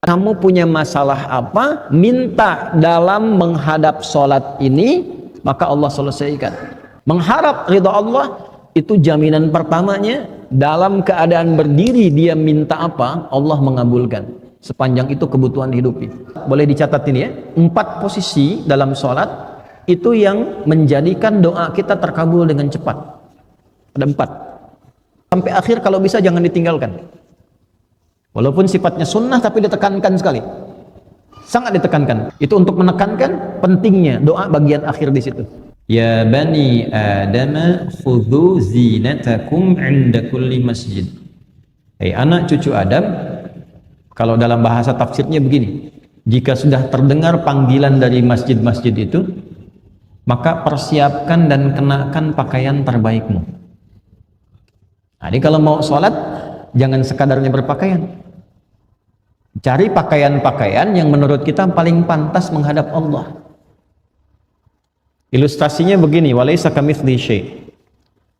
Kamu punya masalah apa, minta dalam menghadap sholat ini, maka Allah selesaikan. Mengharap ridha Allah itu jaminan pertamanya. Dalam keadaan berdiri dia minta apa, Allah mengabulkan. Sepanjang itu kebutuhan hidupnya. Boleh dicatat ini ya, 4 posisi dalam sholat itu yang menjadikan doa kita terkabul dengan cepat. Ada 4. Sampai akhir kalau bisa jangan ditinggalkan. Walaupun sifatnya sunnah tapi ditekankan sekali. Sangat ditekankan. Itu untuk menekankan pentingnya doa bagian akhir di situ. Ya bani Adam khudhu zinatakum 'inda kulli masjid. Hai anak cucu Adam, kalau dalam bahasa tafsirnya begini. Jika sudah terdengar panggilan dari masjid-masjid itu, maka persiapkan dan kenakan pakaian terbaikmu. Nah, jadi kalau mau sholat jangan sekadarnya berpakaian. Cari pakaian-pakaian yang menurut kita paling pantas menghadap Allah. Ilustrasinya begini, walaysa kamitslihi syai'.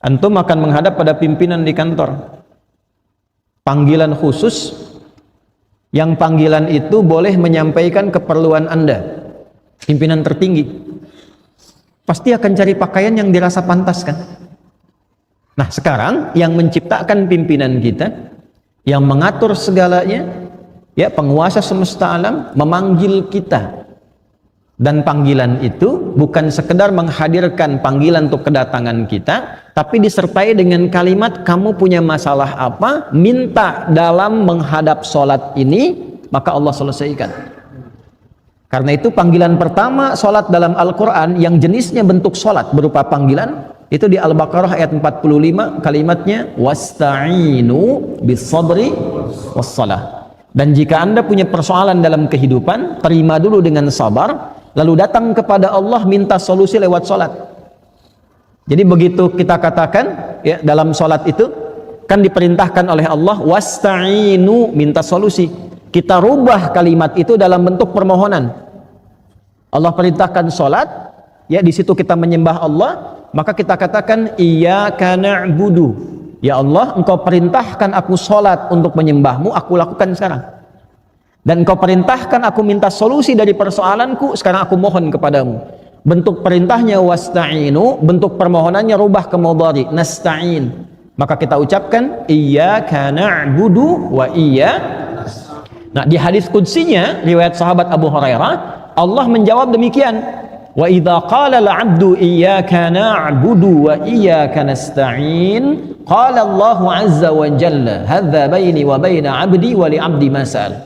Antum akan menghadap pada pimpinan di kantor. Panggilan khusus, yang panggilan itu boleh menyampaikan keperluan Anda. Pimpinan tertinggi. Pasti akan cari pakaian yang dirasa pantas kan? Nah sekarang yang menciptakan pimpinan kita, yang mengatur segalanya, ya penguasa semesta alam memanggil kita, dan panggilan itu bukan sekedar menghadirkan panggilan untuk kedatangan kita, tapi disertai dengan kalimat kamu punya masalah apa, minta dalam menghadap sholat ini, maka Allah selesaikan. Karena itu panggilan pertama sholat dalam Al-Quran yang jenisnya bentuk sholat berupa panggilan itu di Al-Baqarah ayat 45, kalimatnya wasta'inu bis-sabri was-salah. Dan jika Anda punya persoalan dalam kehidupan, terima dulu dengan sabar, lalu datang kepada Allah minta solusi lewat sholat. Jadi begitu kita katakan ya, dalam sholat itu kan diperintahkan oleh Allah wasta'inu, minta solusi. Kita rubah kalimat itu dalam bentuk permohonan. Allah perintahkan sholat, ya di situ kita menyembah Allah, maka kita katakan iyyaka na'budu. Ya Allah, engkau perintahkan aku sholat untuk menyembahmu, aku lakukan sekarang. Dan engkau perintahkan aku minta solusi dari persoalanku, sekarang aku mohon kepadamu. Bentuk perintahnya wasta'inu, bentuk permohonannya rubah ke mudhari, nasta'in. Maka kita ucapkan iyyaka na'budu wa Nah di hadis qudsinya riwayat sahabat Abu Hurairah, Allah menjawab demikian, wa idza qala al-'abdu iyyaka na'budu wa iyyaka nasta'in qala Allahu 'azza wa jalla hadza baini wa baina 'abdi wa li 'abdi ma sa'al.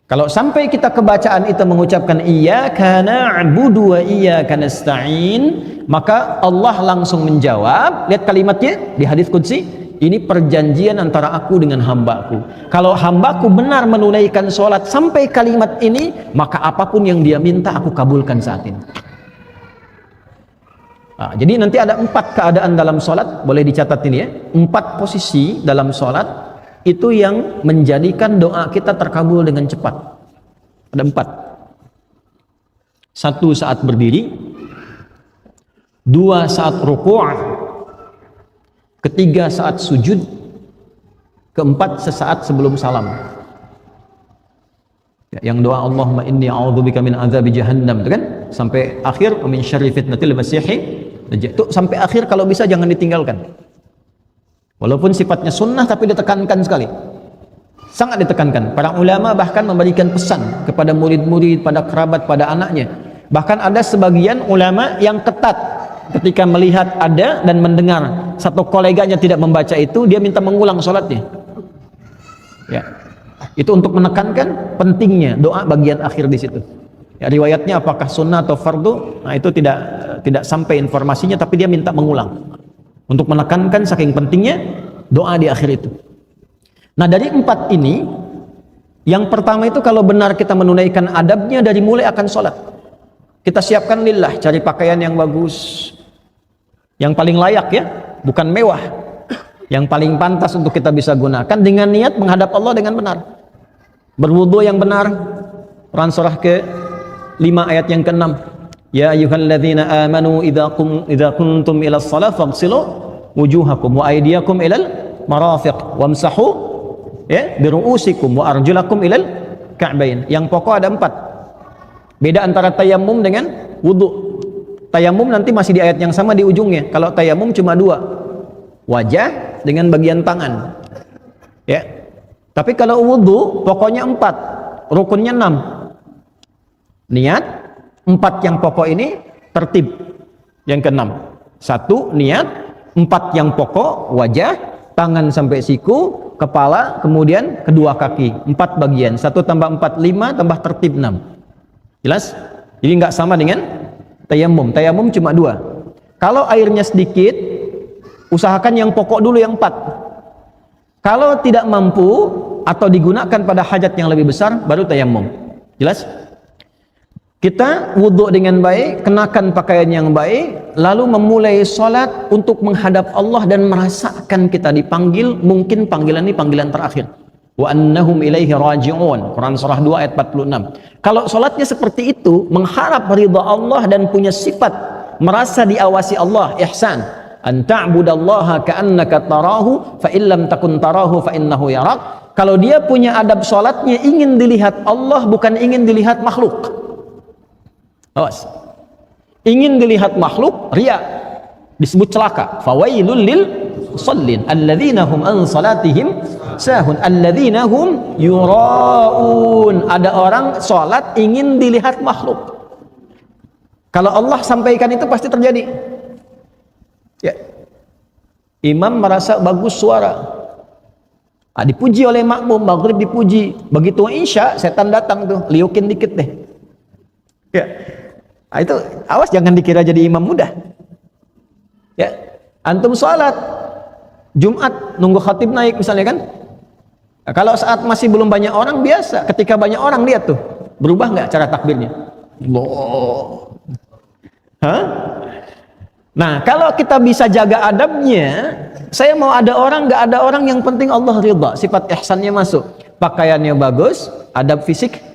Kalau sampai kita kebacaan itu mengucapkan iyyaka na'budu wa iyyaka nasta'in, maka Allah langsung menjawab. Lihat kalimatnya di hadis qudsi, ini perjanjian antara aku dengan hambaku. Kalau hambaku benar menunaikan sholat sampai kalimat ini, maka apapun yang dia minta aku kabulkan saat ini. Nah, jadi nanti ada 4 keadaan dalam sholat, boleh dicatat ini ya. 4 posisi dalam sholat itu yang menjadikan doa kita terkabul dengan cepat. Ada 4. 1 saat berdiri, 2 saat ruku', 3 saat sujud, 4 sesaat sebelum salam. Yang doa Allahumma inni a'udzubika min adzabi jahannam itu kan sampai akhir min syarri fitnatil masiihid dajjal. Itu sampai akhir kalau bisa jangan ditinggalkan. Walaupun sifatnya sunnah tapi ditekankan sekali. Sangat ditekankan. Para ulama bahkan memberikan pesan kepada murid-murid, pada kerabat, pada anaknya. Bahkan ada sebagian ulama yang ketat ketika melihat ada dan mendengar satu koleganya tidak membaca itu, dia minta mengulang sholatnya. Ya, itu untuk menekankan pentingnya doa bagian akhir di situ. Ya, riwayatnya apakah sunnah atau fardu, nah itu tidak sampai informasinya, tapi dia minta mengulang untuk menekankan saking pentingnya doa di akhir itu. Nah dari 4 ini, yang pertama itu kalau benar kita menunaikan adabnya dari mulai akan sholat, kita siapkan lillah, cari pakaian yang bagus, yang paling layak ya, bukan mewah, yang paling pantas untuk kita bisa gunakan dengan niat menghadap Allah dengan benar. Berwudu yang benar. Quran surah ke-5 ayat yang ke-6. Ya ayyuhalladzina amanu idza kuntum ila shalah faghsilu wujuhakum wa aydiyakum ilal marafiq wamsahu ya, biru'usikum wa arjulakum ilal ka'bain. Yang pokok ada 4. Beda antara tayammum dengan wudu. Tayammum nanti masih di ayat yang sama di ujungnya. Kalau tayammum cuma 2. Wajah dengan bagian tangan. Ya. Tapi kalau wudu pokoknya 4, rukunnya 6. Niat 4 yang pokok ini tertib. Yang ke-6. 1 niat, 4 yang pokok, wajah, tangan sampai siku, kepala, kemudian kedua kaki. 4 bagian. 1 tambah 4 5 tambah tertib 6. Jelas? Jadi nggak sama dengan tayammum. Tayammum cuma 2. Kalau airnya sedikit, usahakan yang pokok dulu yang 4. Kalau tidak mampu atau digunakan pada hajat yang lebih besar, baru tayammum. Jelas? Kita wudhu dengan baik, kenakan pakaian yang baik, lalu memulai sholat untuk menghadap Allah dan merasakan kita dipanggil, mungkin panggilan ini panggilan terakhir. Wa annahum ilaihi raji'un. Quran surah 2 ayat 46. Kalau sholatnya seperti itu, mengharap ridha Allah dan punya sifat merasa diawasi Allah, ihsan. An ta'budallaha ka'annaka tarahu fa illam takun tarahu fa innahu yarak. Kalau dia punya adab sholatnya ingin dilihat Allah, bukan ingin dilihat makhluk. Awas. Ingin dilihat makhluk, riya, disebut celaka. Fawailul lil musallin alladzina hum an salatihim sahun alladzina hum yuraun. Ada orang salat ingin dilihat makhluk. Kalau Allah sampaikan itu pasti terjadi. Ya. Imam merasa bagus suara. Dipuji oleh makmum, maghrib dipuji. Begitu isya, setan datang tuh, liukin dikit deh. Ya. Itu awas jangan dikira jadi imam mudah. Ya, antum sholat Jumat nunggu khatib naik misalnya kan. Nah, kalau saat masih belum banyak orang biasa, ketika banyak orang lihat tuh berubah nggak cara takbirnya? Loh, hah? Nah kalau kita bisa jaga adabnya, saya mau ada orang nggak ada orang yang penting Allah ridha, sifat ihsannya masuk, pakaiannya bagus, adab fisik.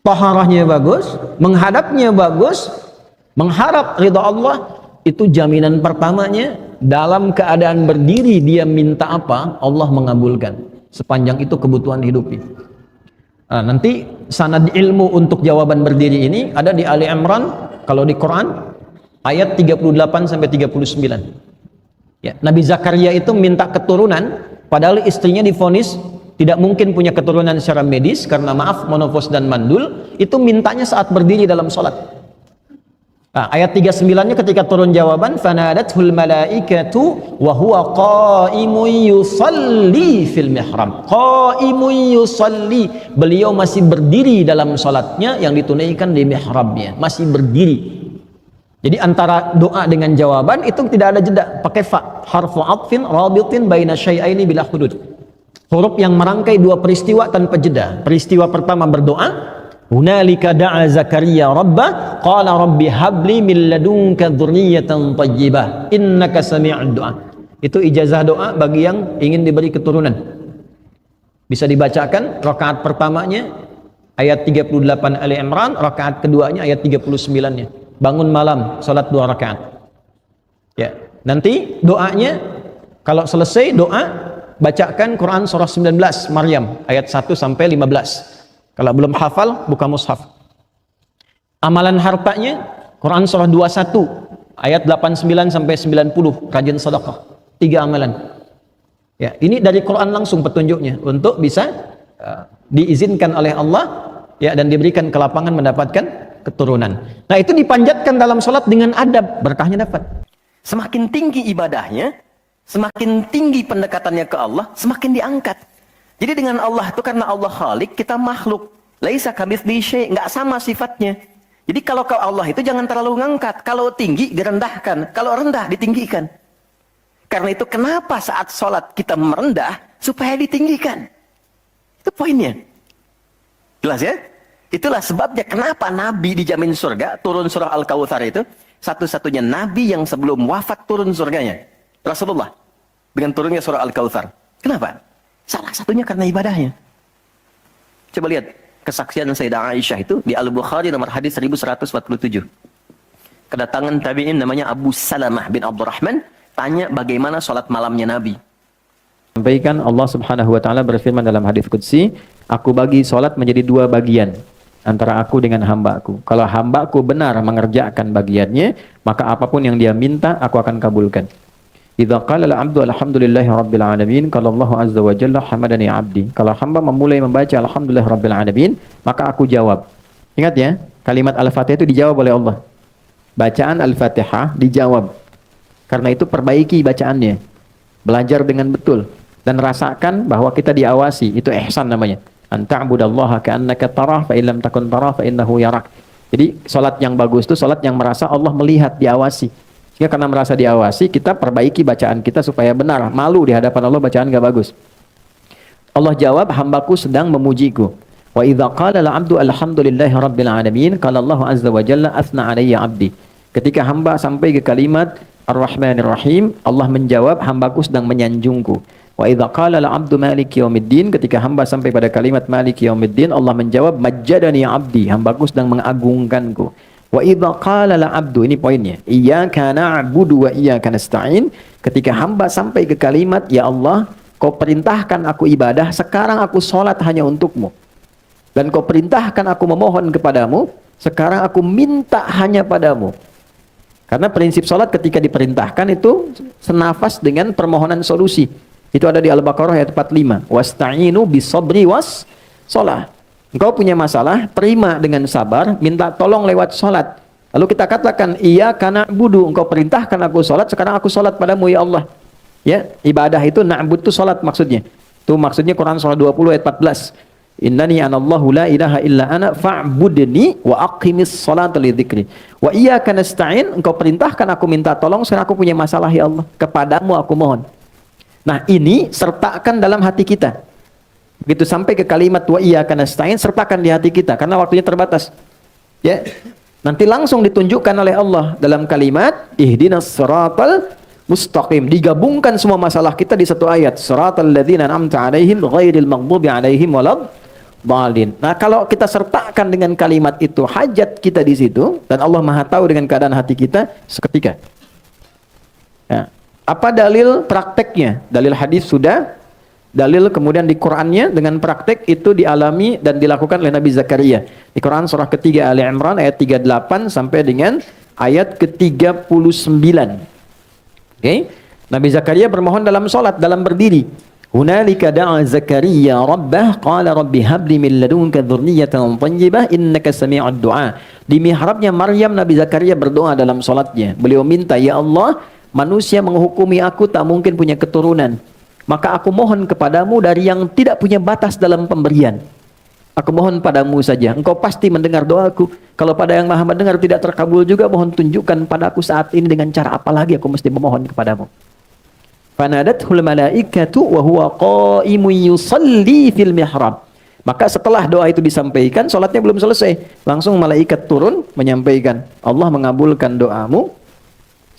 Taharahnya bagus, menghadapnya bagus, mengharap ridha Allah, itu jaminan pertamanya. Dalam keadaan berdiri dia minta apa, Allah mengabulkan. Sepanjang itu kebutuhan hidupnya. Nah, nanti sanad ilmu untuk jawaban berdiri ini ada di Ali Imran, kalau di Quran ayat 38 sampai 39. Ya, Nabi Zakaria itu minta keturunan, padahal istrinya divonis tidak mungkin punya keturunan secara medis karena maaf monofos dan mandul. Itu mintanya saat berdiri dalam sholat. Nah, ayat 39-nya ketika turun jawaban, fanadathul malaikatu wa huwa qaimun yusalli fil mihrab. Qaimun yusalli, beliau masih berdiri dalam sholatnya yang ditunaikan di mihrabnya, masih berdiri. Jadi antara doa dengan jawaban itu tidak ada jeda, pakai fa, harfu atfin rabitin baina syai'aini bila hudud. Huruf yang merangkai 2 peristiwa tanpa jeda. Peristiwa pertama berdoa, hunalika da'a Zakaria rabbah qala rabbi habli min ladunka dzurriyyatan thayyibah innaka sami'ud du'a. Itu ijazah doa bagi yang ingin diberi keturunan. Bisa dibacakan rakaat pertamanya ayat 38 Ali Imran, rakaat keduanya ayat 39-nya. Bangun malam salat 2 rakaat. Ya, nanti doanya kalau selesai doa bacakan Quran surah 19 Maryam ayat 1 sampai 15. Kalau belum hafal buka mushaf. Amalan hartanya Quran surah 21 ayat 89 sampai 90, rajin sedekah. 3 amalan. Ya, ini dari Quran langsung petunjuknya untuk bisa diizinkan oleh Allah ya dan diberikan kelapangan mendapatkan keturunan. Nah, itu dipanjatkan dalam salat dengan adab, berkahnya dapat. Semakin tinggi ibadahnya, semakin tinggi pendekatannya ke Allah, semakin diangkat. Jadi dengan Allah itu karena Allah Khalik, kita makhluk. Laisa kamitslihi syai', enggak sama sifatnya. Jadi kalau ke Allah itu jangan terlalu ngangkat. Kalau tinggi direndahkan, kalau rendah ditinggikan. Karena itu kenapa saat sholat kita merendah supaya ditinggikan. Itu poinnya. Jelas ya? Itulah sebabnya kenapa Nabi dijamin surga, turun surah Al-Kautsar itu satu-satunya Nabi yang sebelum wafat turun surganya. Rasulullah dengan turunnya surah Al-Kautsar. Kenapa? Salah satunya karena ibadahnya. Coba lihat kesaksian Sayyidah Aisyah itu di Al-Bukhari nomor hadis 1147. Kedatangan tabi'in namanya Abu Salamah bin Abdurrahman tanya bagaimana sholat malamnya Nabi. Sampaikan Allah Subhanahu wa taala berfirman dalam hadis qudsi, aku bagi salat menjadi dua bagian antara aku dengan hambaku. Kalau hambaku benar mengerjakan bagiannya, maka apapun yang dia minta aku akan kabulkan. Idza qala al-'abdu alhamdulillahi rabbil alamin, qala Allah azza wa jalla hamadani 'abdi. Kalau hamba memulai membaca alhamdulillah rabbil alamin, maka aku jawab. Ingat ya, kalimat Al-Fatihah itu dijawab oleh Allah. Bacaan Al-Fatihah dijawab. Karena itu perbaiki bacaannya. Belajar dengan betul dan rasakan bahwa kita diawasi. Itu ihsan namanya. Anta'budallaha ka'annaka tarah fa illam takun tarah fa innahu yarak. Jadi salat yang bagus itu salat yang merasa Allah melihat, diawasi. Sehingga karena merasa diawasi, kita perbaiki bacaan kita supaya benar. Malu di hadapan Allah bacaan enggak bagus. Allah jawab, hambaku sedang memujiku. Wa idza qala al-'abdu alhamdulillahi rabbil alamin, qala Allah azza wa jalla athna 'alayya 'abdi. Ketika hamba sampai ke kalimat Ar-Rahmanir Rahim, Allah menjawab, hambaku sedang menyanjungku. Wa idza qala al-'abdu maliki yaumiddin, ketika hamba sampai pada kalimat maliki yaumiddin, Allah menjawab, majjadani 'abdi, hambaku sedang mengagungkanku. Wa idza qala al-'abdu, ini poinnya, iyyaka na'budu wa iyyaka nasta'in, ketika hamba sampai ke kalimat, ya Allah, kau perintahkan aku ibadah, sekarang aku salat hanya untukmu. Dan kau perintahkan aku memohon kepadamu, sekarang aku minta hanya padamu. Karena prinsip salat ketika diperintahkan itu senafas dengan permohonan solusi. Itu ada di Al-Baqarah ayat 45. Wasta'inu bis-sabri was shalah. Engkau punya masalah, terima dengan sabar, minta tolong lewat salat. Lalu kita katakan, iyyaka na'budu, engkau perintahkan aku salat, sekarang aku salat padamu ya Allah. Ya, ibadah itu na'bud itu salat maksudnya. Itu maksudnya Quran surah 20 ayat 14. Innani anallahu la ilaha illa ana fa'budni wa aqimis salata li dzikri. Wa iyyaka nasta'in, engkau perintahkan aku minta tolong, sekarang aku punya masalah ya Allah, kepadamu aku mohon. Nah, ini sertakan dalam hati kita. Begitu sampai ke kalimat wa iyyaka nasta'in, sertakan di hati kita karena waktunya terbatas. Ya. Nanti langsung ditunjukkan oleh Allah dalam kalimat ihdinas siratal mustaqim. Digabungkan semua masalah kita di satu ayat. Siratal ladzina an'amta 'alaihim ghairil maghdubi 'alaihim walad dhalin. Nah, kalau kita sertakan dengan kalimat itu hajat kita di situ dan Allah Maha tahu dengan keadaan hati kita seketika. Ya. Apa dalil prakteknya? Dalil hadis sudah, dalil kemudian di Qur'annya dengan praktek itu dialami dan dilakukan oleh Nabi Zakaria. Di Quran surah ketiga Ali Imran ayat 38 sampai dengan ayat ke-39. Okay? Nabi Zakaria bermohon dalam salat, dalam berdiri. Hunalika da'a Zakaria rabbah qala rabbi habli min ladunka dzurriyyatan thayyibah innaka sami'ud du'a. Di mihrabnya Maryam, Nabi Zakaria berdoa dalam salatnya. Beliau minta, ya Allah, manusia menghukumi aku tak mungkin punya keturunan. Maka aku mohon kepadamu dari yang tidak punya batas dalam pemberian. Aku mohon padamu saja. Engkau pasti mendengar doaku. Kalau pada yang maha mendengar tidak terkabul juga, mohon tunjukkan padaku saat ini dengan cara apa lagi aku mesti memohon kepadamu. Fanadathul malaikatu wa huwa qa'imun yusalli fil mihrab. Maka setelah doa itu disampaikan, salatnya belum selesai. Langsung malaikat turun menyampaikan, Allah mengabulkan doamu,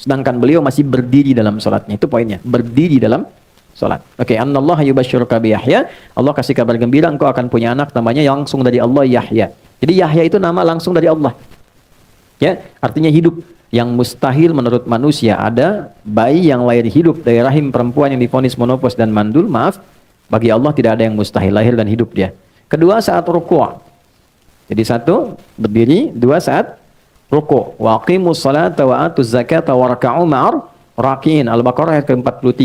sedangkan beliau masih berdiri dalam salatnya. Itu poinnya, berdiri dalam salat. Oke, annallaha yubashshiruka bi Yahya. Allah kasih kabar gembira engkau akan punya anak namanya langsung dari Allah, Yahya. Jadi Yahya itu nama langsung dari Allah. Ya, artinya hidup. Yang mustahil menurut manusia, ada bayi yang lahir hidup dari rahim perempuan yang divonis monopos dan mandul, maaf, bagi Allah tidak ada yang mustahil, lahir dan hidup dia. Kedua, saat ruku'. Jadi satu, berdiri. Dua, saat ruku'. Wa aqimus salata wa atuz zakata wa raka'u ma'ar raki'in. Al-Baqarah ayat ke-43.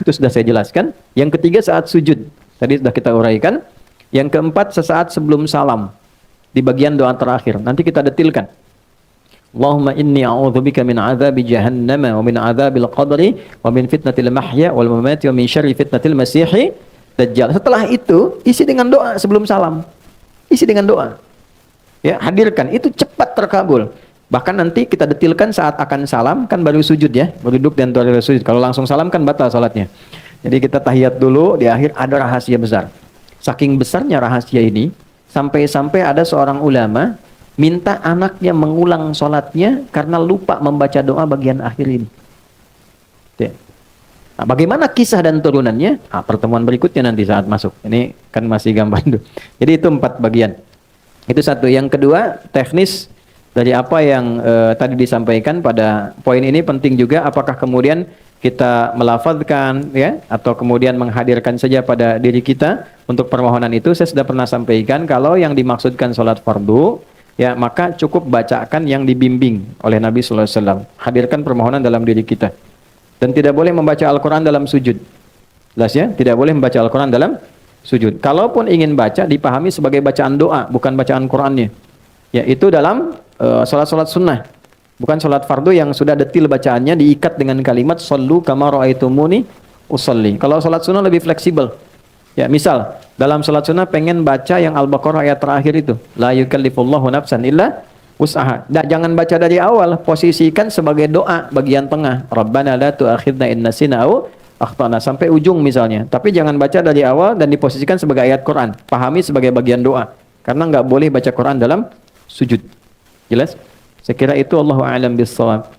Itu sudah saya jelaskan. Yang ketiga, saat sujud. Tadi sudah kita uraikan. Yang keempat, sesaat sebelum salam. Di bagian doa terakhir. Nanti kita detilkan. Allahumma inni a'udzubika min adzabi jahannam wa min adzabil qabri wa min fitnatil mahya wal mamati wa min syarri fitnatil masiih dajjal. Setelah itu isi dengan doa sebelum salam. Isi dengan doa. Ya, hadirkan, itu cepat terkabul. Bahkan nanti kita detilkan saat akan salam kan baru sujud ya, berduduk dan baru sujud. Kalau langsung salam kan batal salatnya. Jadi kita tahiyat dulu, di akhir ada rahasia besar. Saking besarnya rahasia ini sampai-sampai ada seorang ulama minta anaknya mengulang sholatnya karena lupa membaca doa bagian akhir ini. Nah, bagaimana kisah dan turunannya? Nah, pertemuan berikutnya nanti saat masuk. Ini kan masih gambar dulu. Jadi itu 4 bagian. Itu satu. Yang kedua, teknis dari apa yang tadi disampaikan pada poin ini penting juga. Apakah kemudian kita melafazkan ya atau kemudian menghadirkan saja pada diri kita untuk permohonan itu. Saya sudah pernah sampaikan kalau yang dimaksudkan salat fardu ya maka cukup bacakan yang dibimbing oleh Nabi sallallahu alaihi wasallam. Hadirkan permohonan dalam diri kita. Dan tidak boleh membaca Al-Qur'an dalam sujud. Jelas ya? Tidak boleh membaca Al-Qur'an dalam sujud. Kalaupun ingin baca dipahami sebagai bacaan doa, bukan bacaan Qur'annya. Ya, itu dalam salat-salat sunnah. Bukan salat fardu yang sudah detil bacaannya diikat dengan kalimat shallu kama raaitumuni usolli. Kalau salat sunnah lebih fleksibel. Ya, misal dalam salat sunnah pengen baca yang Al-Baqarah ayat terakhir itu, la yukallifullahu nafsan illa wus'aha. Jangan baca dari awal, posisikan sebagai doa bagian tengah. Rabbana la tu'akhidna in nasina aw akhtana sampai ujung misalnya. Tapi jangan baca dari awal dan diposisikan sebagai ayat Quran. Pahami sebagai bagian doa. Karena nggak boleh baca Quran dalam sujud. Jelas? Saya kira itu, Allahu a'lam bissawab.